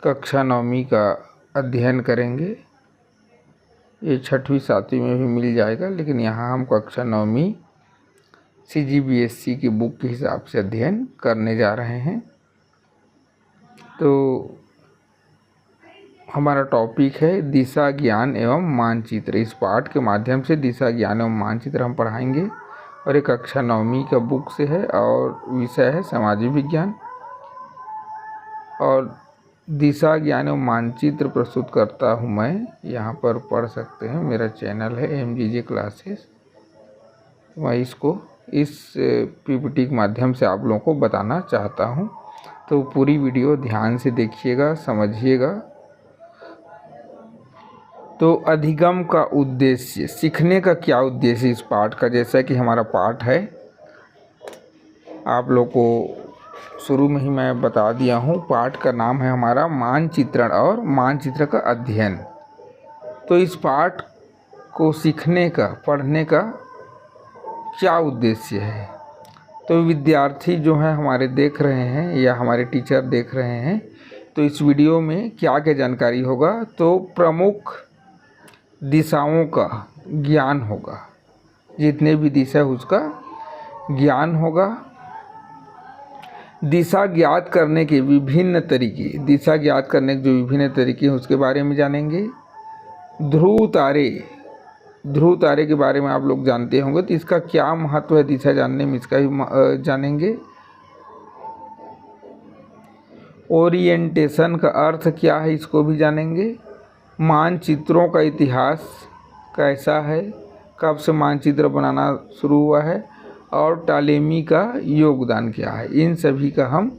कक्षा 9वीं का अध्ययन करेंगे। ये 6वीं 7वीं में भी मिल जाएगा, लेकिन यहाँ हम कक्षा 9वीं CGBSC की बुक के हिसाब से अध्ययन करने जा रहे हैं। तो हमारा टॉपिक है दिशा ज्ञान एवं मानचित्र। इस पाठ के माध्यम से दिशा ज्ञान एवं मानचित्र हम पढ़ाएंगे और ये कक्षा 9वीं का बुक से है और विषय है सामाजिक विज्ञान। और दिशा ज्ञान एवं मानचित्र प्रस्तुत करता हूँ मैं, यहाँ पर पढ़ सकते हैं। मेरा चैनल है MGJ क्लासेस। मैं इसको इस PPT के माध्यम से आप लोगों को बताना चाहता हूँ, तो पूरी वीडियो ध्यान से देखिएगा, समझिएगा। तो अधिगम का उद्देश्य, सीखने का क्या उद्देश्य इस पाठ का। जैसा कि हमारा पाठ है, आप लोग को शुरू में ही मैं बता दिया हूँ, पाठ का नाम है हमारा मानचित्रण और मानचित्र का अध्ययन। तो इस पाठ को सीखने का, पढ़ने का क्या उद्देश्य है। तो विद्यार्थी जो हैं हमारे देख रहे हैं या हमारे टीचर देख रहे हैं, तो इस वीडियो में क्या क्या जानकारी होगा। तो प्रमुख दिशाओं का ज्ञान होगा, जितने भी दिशा उसका ज्ञान होगा। दिशा ज्ञात करने के विभिन्न तरीके, दिशा ज्ञात करने के जो विभिन्न तरीके हैं उसके बारे में जानेंगे। ध्रुव तारे, ध्रुव तारे के बारे में आप लोग जानते होंगे, तो इसका क्या महत्व है दिशा जानने में, इसका भी जानेंगे। ओरिएंटेशन का अर्थ क्या है, इसको भी जानेंगे। मानचित्रों का इतिहास कैसा है, कब से मानचित्र बनाना शुरू हुआ है और टालेमी का योगदान क्या है, इन सभी का हम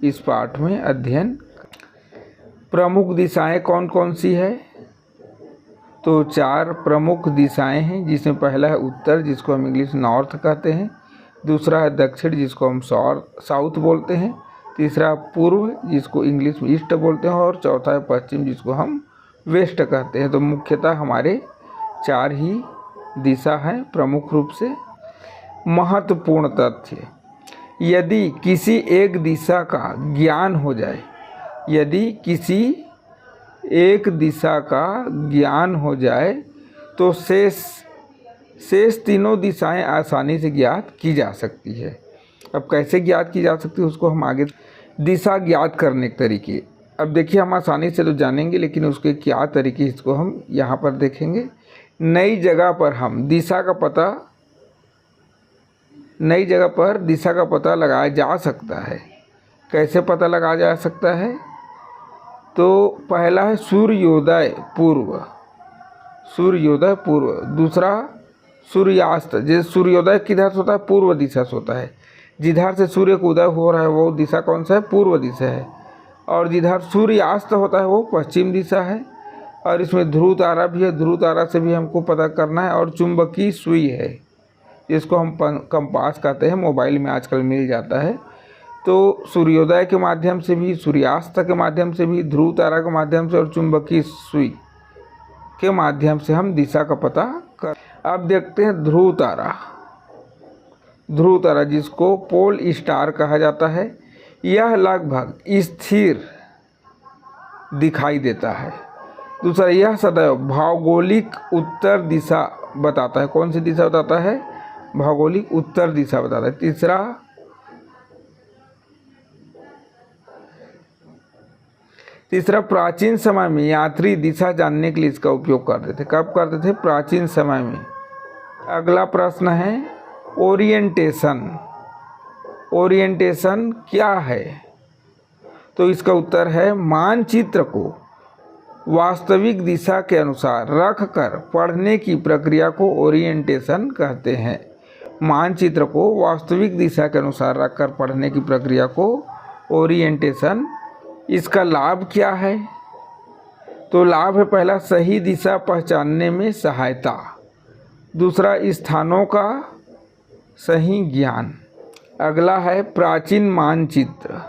इस पाठ में अध्ययन। प्रमुख दिशाएं कौन कौन सी है। तो 4 प्रमुख दिशाएं हैं, जिसमें पहला है उत्तर, जिसको हम इंग्लिश नॉर्थ कहते हैं। दूसरा है दक्षिण, जिसको हम साउथ बोलते हैं। तीसरा पूर्व, जिसको इंग्लिश में ईस्ट बोलते हैं। और चौथा है पश्चिम, जिसको हम वेस्ट कहते हैं। तो मुख्यतः हमारे 4 ही दिशा हैं प्रमुख रूप से। महत्वपूर्ण तथ्य, यदि किसी एक दिशा का ज्ञान हो जाए, यदि किसी एक दिशा का ज्ञान हो जाए तो शेष तीनों दिशाएं आसानी से ज्ञात की जा सकती है। अब कैसे ज्ञात की जा सकती है उसको हम आगे। दिशा ज्ञात करने के तरीके, अब देखिए हम आसानी से तो जानेंगे, लेकिन उसके क्या तरीके इसको हम यहाँ पर देखेंगे। नई जगह पर हम दिशा का पता, नई जगह पर दिशा का पता लगाया जा सकता है। कैसे पता लगाया जा सकता है। तो पहला है सूर्योदय पूर्व, सूर्योदय पूर्व। दूसरा सूर्यास्त, जैसे सूर्योदय किधर से होता है, पूर्व दिशा से होता है। जिधर से सूर्य का उदय हो रहा है वो दिशा कौन सा है, पूर्व दिशा है। और जिधर सूर्यास्त होता है वो पश्चिम दिशा है। और इसमें ध्रुव तारा भी है, ध्रुव तारा से भी हमको पता करना है। और चुंबकीय सुई है, जिसको हम कंपास कहते हैं, मोबाइल में आजकल मिल जाता है। तो सूर्योदय के माध्यम से भी, सूर्यास्त के माध्यम से भी, ध्रुव तारा के माध्यम से और चुंबकीय सुई के माध्यम से हम दिशा का पता कर। अब देखते हैं ध्रुव तारा। ध्रुव तारा, जिसको पोल स्टार कहा जाता है, यह लगभग स्थिर दिखाई देता है। दूसरा, यह सदैव भौगोलिक उत्तर दिशा बताता है। कौन सी दिशा बताता है, भौगोलिक उत्तर दिशा बताता है। तीसरा प्राचीन समय में यात्री दिशा जानने के लिए इसका उपयोग करते थे। कब करते थे, प्राचीन समय में। अगला प्रश्न है ओरिएंटेशन। ओरिएंटेशन क्या है। तो इसका उत्तर है मानचित्र को वास्तविक दिशा के अनुसार रखकर पढ़ने की प्रक्रिया को ओरिएंटेशन कहते हैं। मानचित्र को वास्तविक दिशा के अनुसार रखकर पढ़ने की प्रक्रिया को ओरिएंटेशन। इसका लाभ क्या है। तो लाभ है, पहला सही दिशा पहचानने में सहायता। दूसरा स्थानों का सही ज्ञान। अगला है प्राचीन मानचित्र,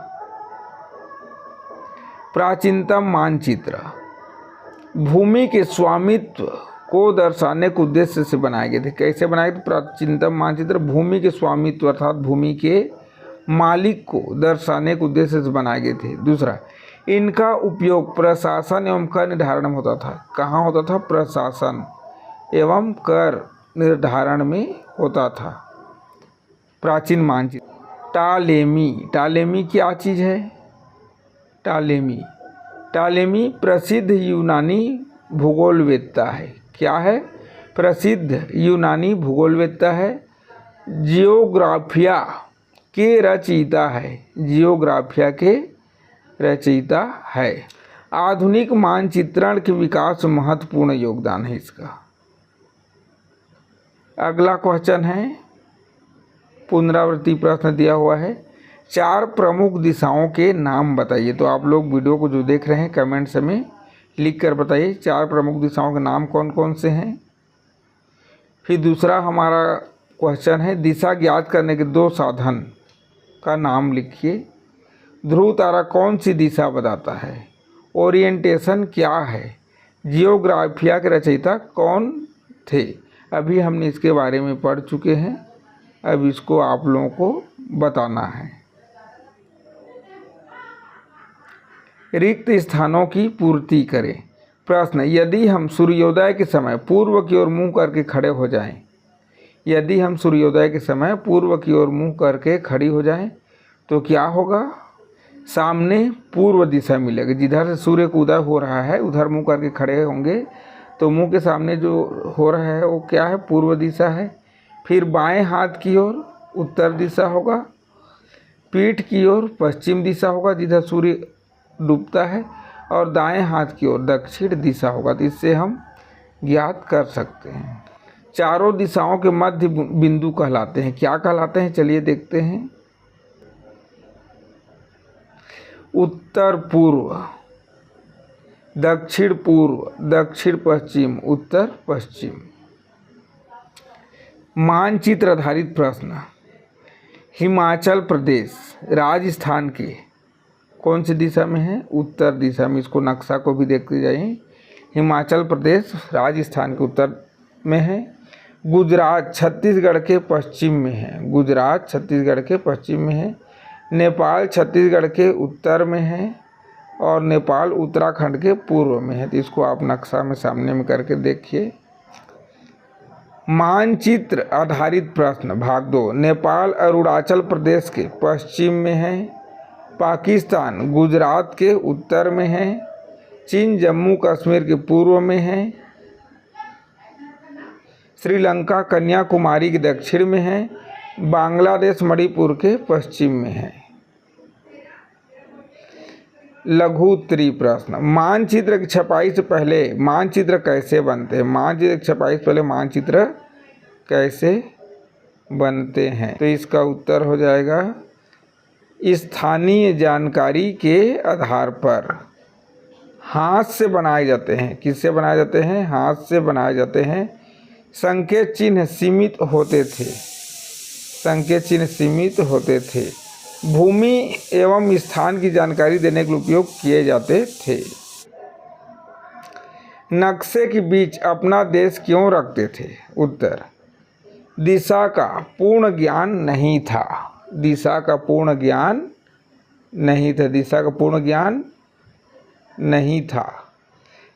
प्राचीनतम मानचित्र भूमि के स्वामित्व को दर्शाने के उद्देश्य से बनाए गए थे। कैसे बनाए थे, प्राचीनतम मानचित्र भूमि के स्वामित्व अर्थात भूमि के मालिक को दर्शाने के उद्देश्य से बनाए गए थे। दूसरा, इनका उपयोग प्रशासन एवं कर निर्धारण में होता था। कहाँ होता था? प्रशासन एवं कर निर्धारण में होता था। प्राचीन मानचित्र। टालेमी क्या चीज़ है? टालेमी प्रसिद्ध यूनानी भूगोलवेत्ता है। क्या है? प्रसिद्ध यूनानी भूगोलवेत्ता है। जियोग्राफिया के रचयिता है। आधुनिक मानचित्रण के विकास में महत्वपूर्ण योगदान है इसका। अगला क्वेश्चन है, पुनरावृत्ति प्रश्न दिया हुआ है, 4 प्रमुख दिशाओं के नाम बताइए। तो आप लोग वीडियो को जो देख रहे हैं कमेंट्स में लिख कर बताइए 4 प्रमुख दिशाओं के नाम कौन कौन से हैं। फिर दूसरा हमारा क्वेश्चन है, दिशा ज्ञात करने के 2 साधन का नाम लिखिए। ध्रुव तारा कौन सी दिशा बताता है? ओरिएंटेशन क्या है? जियोग्राफिया के रचयिता कौन थे? अभी हमने इसके बारे में पढ़ चुके हैं, अब इसको आप लोगों को बताना है। रिक्त स्थानों की पूर्ति करें। प्रश्न, यदि हम सूर्योदय के समय पूर्व की ओर मुंह करके खड़े हो जाएं, यदि हम सूर्योदय के समय पूर्व की ओर मुंह करके खड़ी हो जाएं तो क्या होगा? सामने पूर्व दिशा मिलेगी। जिधर से सूर्य को उदय हो रहा है उधर मुंह करके खड़े होंगे तो मुंह के सामने जो हो रहा है वो क्या है? पूर्व दिशा है। फिर बाएं हाथ की ओर उत्तर दिशा होगा, पीठ की ओर पश्चिम दिशा होगा जिधर सूर्य डूबता है, और दाएं हाथ की ओर दक्षिण दिशा होगा। तो इससे हम ज्ञात कर सकते हैं। चारों दिशाओं के मध्य बिंदु कहलाते हैं। क्या कहलाते हैं? चलिए देखते हैं। उत्तर पूर्व, दक्षिण पूर्व, दक्षिण पश्चिम, उत्तर पश्चिम। मानचित्र आधारित प्रश्न, हिमाचल प्रदेश राजस्थान के कौन सी दिशा में है? उत्तर दिशा में। इसको नक्शा को भी देखते जाइए। हिमाचल प्रदेश राजस्थान के उत्तर में है। गुजरात छत्तीसगढ़ के पश्चिम में है। गुजरात छत्तीसगढ़ के पश्चिम में है। नेपाल छत्तीसगढ़ के उत्तर में है और नेपाल उत्तराखंड के पूर्व में है। तो इसको आप नक्शा में सामने में करके देखिए। मानचित्र आधारित प्रश्न भाग 2, नेपाल अरुणाचल प्रदेश के पश्चिम में है। पाकिस्तान गुजरात के उत्तर में है। चीन जम्मू कश्मीर के पूर्व में है। श्रीलंका कन्याकुमारी के दक्षिण में है। बांग्लादेश मणिपुर के पश्चिम में है। लघु उत्तरीय प्रश्न, मानचित्र की छपाई से पहले मानचित्र कैसे बनते हैं? मानचित्र की छपाई से पहले मानचित्र कैसे बनते हैं? तो इसका उत्तर हो जाएगा स्थानीय जानकारी के आधार पर। हाथ से बनाए जाते हैं। किससे बनाए जाते हैं? हाथ से बनाए जाते हैं। संकेत चिन्ह सीमित होते थे। संकेत चिन्ह सीमित होते थे। भूमि एवं स्थान की जानकारी देने के लिए उपयोग किए जाते थे। नक्शे के बीच अपना देश क्यों रखते थे? उत्तर, दिशा का पूर्ण ज्ञान नहीं था। दिशा का पूर्ण ज्ञान नहीं था। दिशा का पूर्ण ज्ञान नहीं था।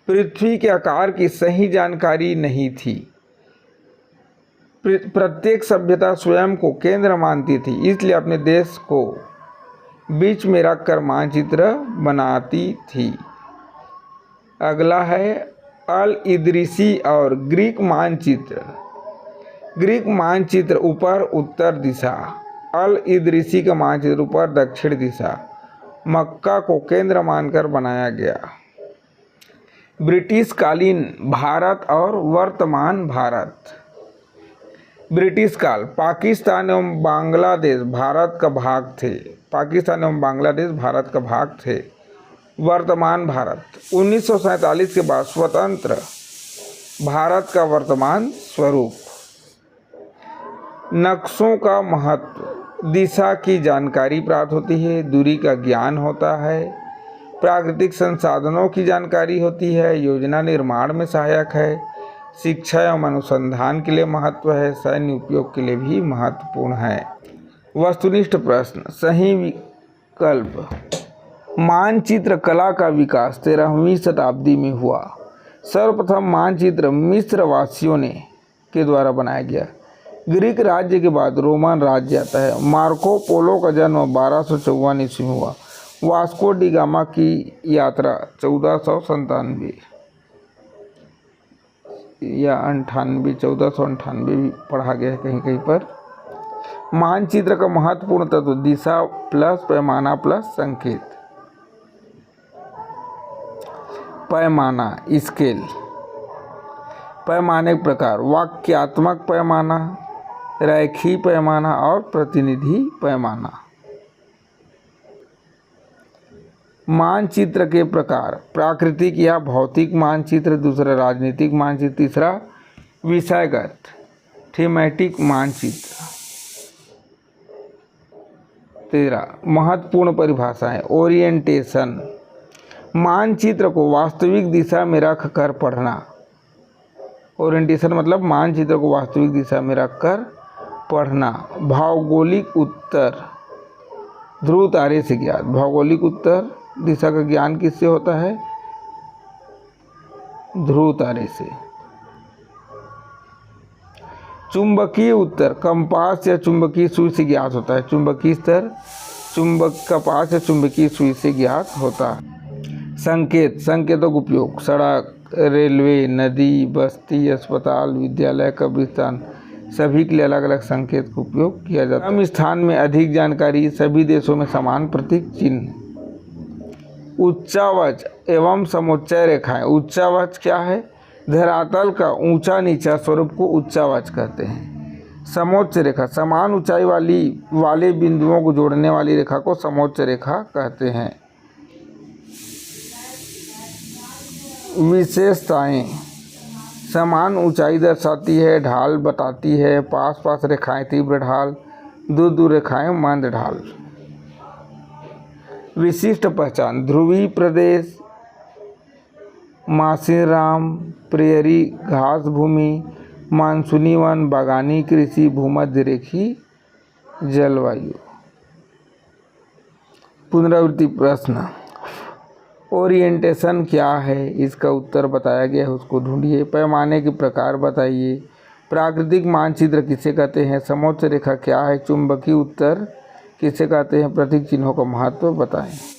पृथ्वी के आकार की सही जानकारी नहीं थी। प्रत्येक सभ्यता स्वयं को केंद्र मानती थी, इसलिए अपने देश को बीच में रखकर मानचित्र बनाती थी। अगला है अल इदरीसी और ग्रीक मानचित्र। ग्रीक मानचित्र ऊपर उत्तर दिशा, अल इदरीसी का मानचित्र ऊपर दक्षिण दिशा। मक्का को केंद्र मानकर बनाया गया। ब्रिटिश कालीन भारत और वर्तमान भारत। ब्रिटिश काल पाकिस्तान एवं बांग्लादेश भारत का भाग थे। पाकिस्तान एवं बांग्लादेश भारत का भाग थे। वर्तमान भारत 1947 के बाद स्वतंत्र भारत का वर्तमान स्वरूप। नक्शों का महत्व, दिशा की जानकारी प्राप्त होती है, दूरी का ज्ञान होता है, प्राकृतिक संसाधनों की जानकारी होती है, योजना निर्माण में सहायक है, शिक्षा एवं अनुसंधान के लिए महत्व है, सैन्य उपयोग के लिए भी महत्वपूर्ण है। वस्तुनिष्ठ प्रश्न, सही विकल्प मानचित्र कला का विकास 13वीं शताब्दी में हुआ। सर्वप्रथम मानचित्र मिस्र वासियों के द्वारा बनाया गया। ग्रीक राज्य के बाद रोमन राज्य आता है। मार्को पोलो का जन्म 1254 ईस्वी में हुआ। वास्को डी गामा की यात्रा 1497 या 1498 भी पढ़ा गया है कहीं कहीं पर। मानचित्र का महत्वपूर्ण तत्व दिशा प्लस पैमाना प्लस संकेत। पैमाना स्केल। पैमाने के प्रकार वाक्यात्मक पैमाना, रेखीय पैमाना और प्रतिनिधि पैमाना। मानचित्र के प्रकार प्राकृतिक या भौतिक मानचित्र, दूसरा राजनीतिक मानचित्र, तीसरा विषयगत थीमेटिक मानचित्र। 13 महत्वपूर्ण परिभाषाएं। ओरिएंटेशन मानचित्र को वास्तविक दिशा में रख कर पढ़ना। ओरिएंटेशन मतलब मानचित्र को वास्तविक दिशा में रख कर पढ़ना। भौगोलिक उत्तर ध्रुव तारे से ज्ञात। भौगोलिक उत्तर दिशा का ज्ञान किससे होता है? ध्रुव तारे से। चुंबकीय उत्तर कंपास या चुंबकीय सुई से ज्ञात होता है। चुंबकीय स्तर कंपास या चुंबकीय सुई से ज्ञात होता है। संकेत संकेतों का उपयोग सड़क, रेलवे, नदी, बस्ती, अस्पताल, विद्यालय, कब्रिस्तान सभी के लिए अलग अलग संकेत का उपयोग किया जाता है। कम स्थान में अधिक जानकारी, सभी देशों में समान प्रतीक चिन्ह। उच्चावच एवं समोच्चय रेखाएं। उच्चावच क्या है? धरातल का ऊंचा नीचा स्वरूप को उच्चावच कहते हैं। समोच्च रेखा समान ऊंचाई वाले बिंदुओं को जोड़ने वाली रेखा को समोच्च रेखा कहते हैं। विशेषताएं समान ऊंचाई दर्शाती है, ढाल बताती है, पास पास रेखाएं तीव्र ढाल, दूर दूर रेखाएं मंद ढाल। विशिष्ट पहचान ध्रुवीय प्रदेश, मासिनराम, प्रेयरी घास भूमि, मानसूनी वन, बागानी कृषि, भूमध्य रेखीय जलवायु। पुनरावृत्ति प्रश्न। ओरिएंटेशन क्या है? इसका उत्तर बताया गया है, उसको ढूंढिए। पैमाने के प्रकार बताइए। प्राकृतिक मानचित्र किसे कहते हैं? समोच्च रेखा क्या है? चुंबकीय उत्तर किसे कहते हैं? प्रतीक चिन्हों का महत्व बताएं।